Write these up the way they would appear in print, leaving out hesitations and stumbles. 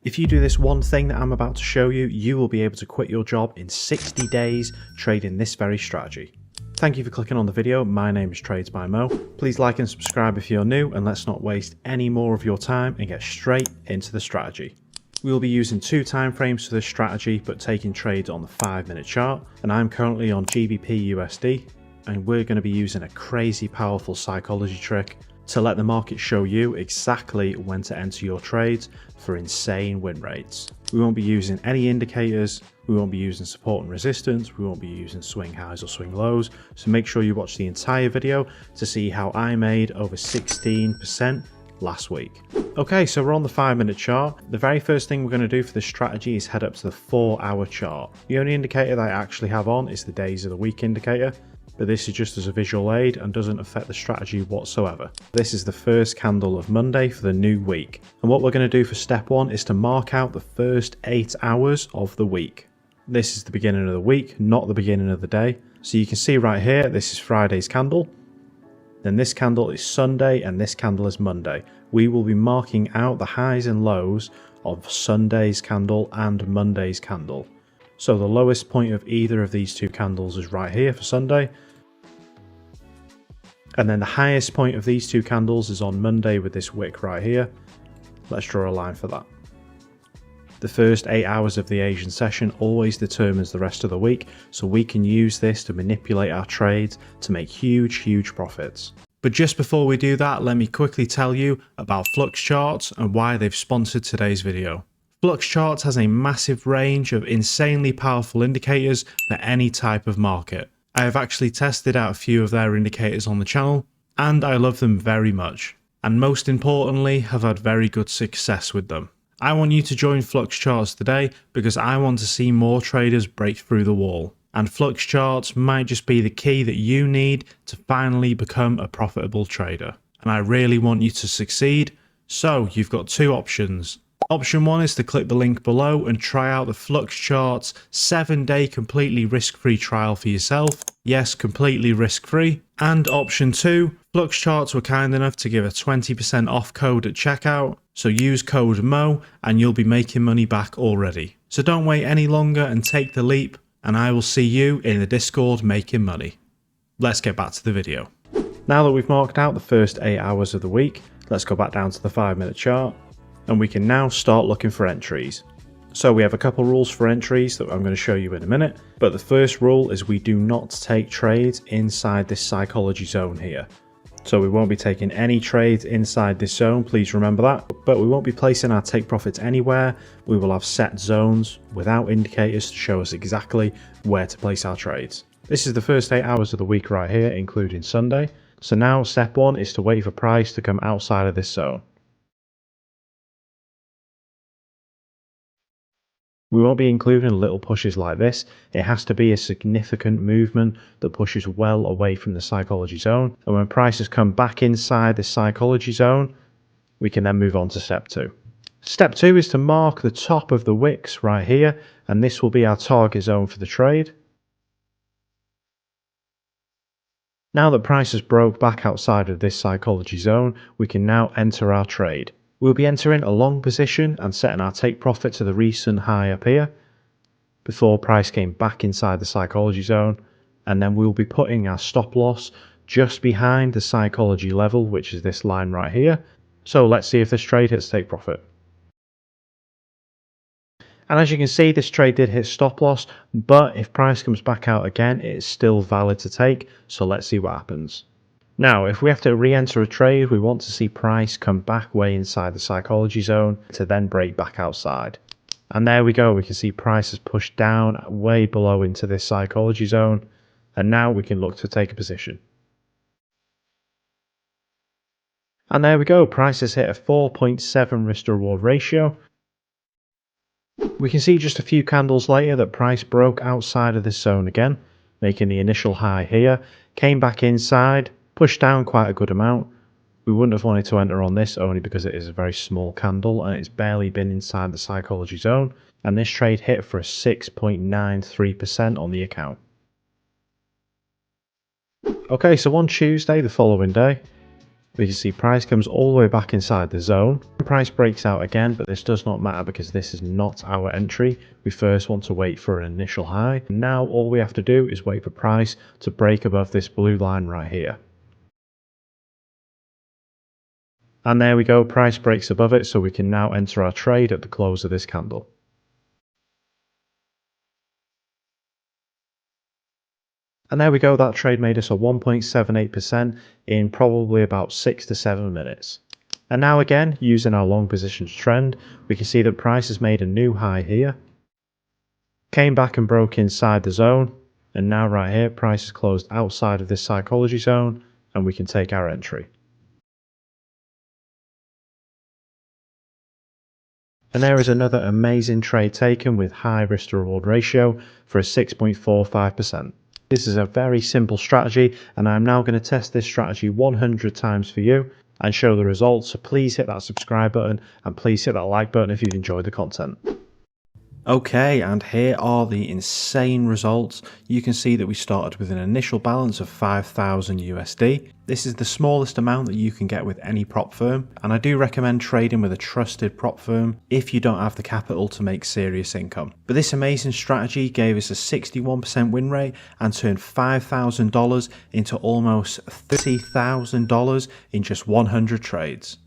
If you do this one thing that I'm about to show you, you will be able to quit your job in 60 days trading this very strategy. Thank you for clicking on the video. My name is Trades by Mo. Please like and subscribe if you're new, and let's not waste any more of your time and get straight into the strategy. We will be using two time frames for this strategy, but taking trades on the 5-minute chart, and I'm currently on GBP USD, and we're going to be using a crazy powerful psychology trick to let the market show you exactly when to enter your trades for insane win rates. We won't be using any indicators, we won't be using support and resistance, we won't be using swing highs or swing lows, so make sure you watch the entire video to see how I made over 16% last week. Okay, so we're on the 5-minute chart. The very first thing we're going to do for this strategy is head up to the 4-hour chart. The only indicator that I actually have on is the days of the week indicator, but this is just as a visual aid and doesn't affect the strategy whatsoever. This is the first candle of Monday for the new week. And what we're going to do for step 1 is to mark out the first 8 hours of the week. This is the beginning of the week, not the beginning of the day. So you can see right here, this is Friday's candle. Then this candle is Sunday and this candle is Monday. We will be marking out the highs and lows of Sunday's candle and Monday's candle. So the lowest point of either of these two candles is right here for Sunday. And then the highest point of these two candles is on Monday with this wick right here. Let's draw a line for that. The first 8 hours of the Asian session always determines the rest of the week, so we can use this to manipulate our trades to make huge profits. But just before we do that, let me quickly tell you about Flux Charts and why they've sponsored today's video. Flux Charts has a massive range of insanely powerful indicators for any type of market. I have actually tested out a few of their indicators on the channel, and I love them very much. And most importantly, have had very good success with them. I want you to join Flux Charts today because I want to see more traders break through the wall. And Flux Charts might just be the key that you need to finally become a profitable trader. And I really want you to succeed, so you've got two options. Option 1 is to click the link below and try out the Flux Charts 7-day completely risk-free trial for yourself. Yes, completely risk-free. And option 2, Flux Charts were kind enough to give a 20% off code at checkout. So use code MO and you'll be making money back already. So don't wait any longer and take the leap, and I will see you in the Discord making money. Let's get back to the video. Now that we've marked out the first 8 hours of the week, let's go back down to the 5-minute chart. And we can now start looking for entries. So we have a couple rules for entries that I'm going to show you in a minute, but the first rule is we do not take trades inside this psychology zone here. So we won't be taking any trades inside this zone, please remember that, but we won't be placing our take profits anywhere. We will have set zones without indicators to show us exactly where to place our trades. This is the first 8 hours of the week right here, including Sunday. So now step 1 is to wait for price to come outside of this zone. We won't be including little pushes like this. It has to be a significant movement that pushes well away from the psychology zone. And when prices come back inside the psychology zone, we can then move on to step 2. Step 2 is to mark the top of the wicks right here, and this will be our target zone for the trade. Now that prices broke back outside of this psychology zone, we can now enter our trade. We'll be entering a long position and setting our take profit to the recent high up here before price came back inside the psychology zone, and then we'll be putting our stop loss just behind the psychology level, which is this line right here. So let's see if this trade hits take profit. And as you can see, this trade did hit stop loss, but if price comes back out again, it is still valid to take, so let's see what happens. Now, if we have to re-enter a trade, we want to see price come back way inside the psychology zone to then break back outside. And there we go, we can see price has pushed down way below into this psychology zone, and now we can look to take a position. And there we go, price has hit a 4.7 risk to reward ratio. We can see just a few candles later that price broke outside of this zone again, making the initial high here, came back inside, pushed down quite a good amount. We wouldn't have wanted to enter on this only because it is a very small candle and it's barely been inside the psychology zone, and this trade hit for a 6.93% on the account. Okay, so on Tuesday, the following day, We can see price comes all the way back inside the zone. Price breaks out again, but this does not matter because this is not our entry. We first want to wait for an initial high. Now all we have to do is wait for price to break above this blue line right here. And there we go, price breaks above it, so we can now enter our trade at the close of this candle. And there we go, that trade made us a 1.78% in probably about 6 to 7 minutes. And now again, using our long positions trend, we can see that price has made a new high here, came back and broke inside the zone, and now right here, price is closed outside of this psychology zone, and we can take our entry. And there is another amazing trade taken with high risk to reward ratio for a 6.45%. This is a very simple strategy, and I'm now going to test this strategy 100 times for you and show the results. So please hit that subscribe button and please hit that like button if you've enjoyed the content. Okay, and here are the insane results. You can see that we started with an initial balance of 5,000 USD. This is the smallest amount that you can get with any prop firm, and I do recommend trading with a trusted prop firm if you don't have the capital to make serious income. But this amazing strategy gave us a 61% win rate and turned $5,000 into almost $30,000 in just 100 trades.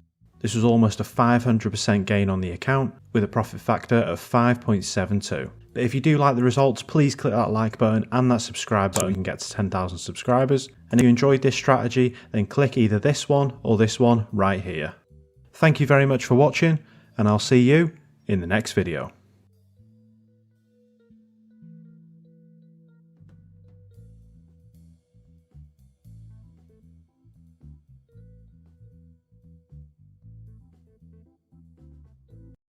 This was almost a 500% gain on the account with a profit factor of 5.72. But if you do like the results, please click that like button and that subscribe button and get to 10,000 subscribers. And if you enjoyed this strategy, then click either this one or this one right here. Thank you very much for watching, and I'll see you in the next video.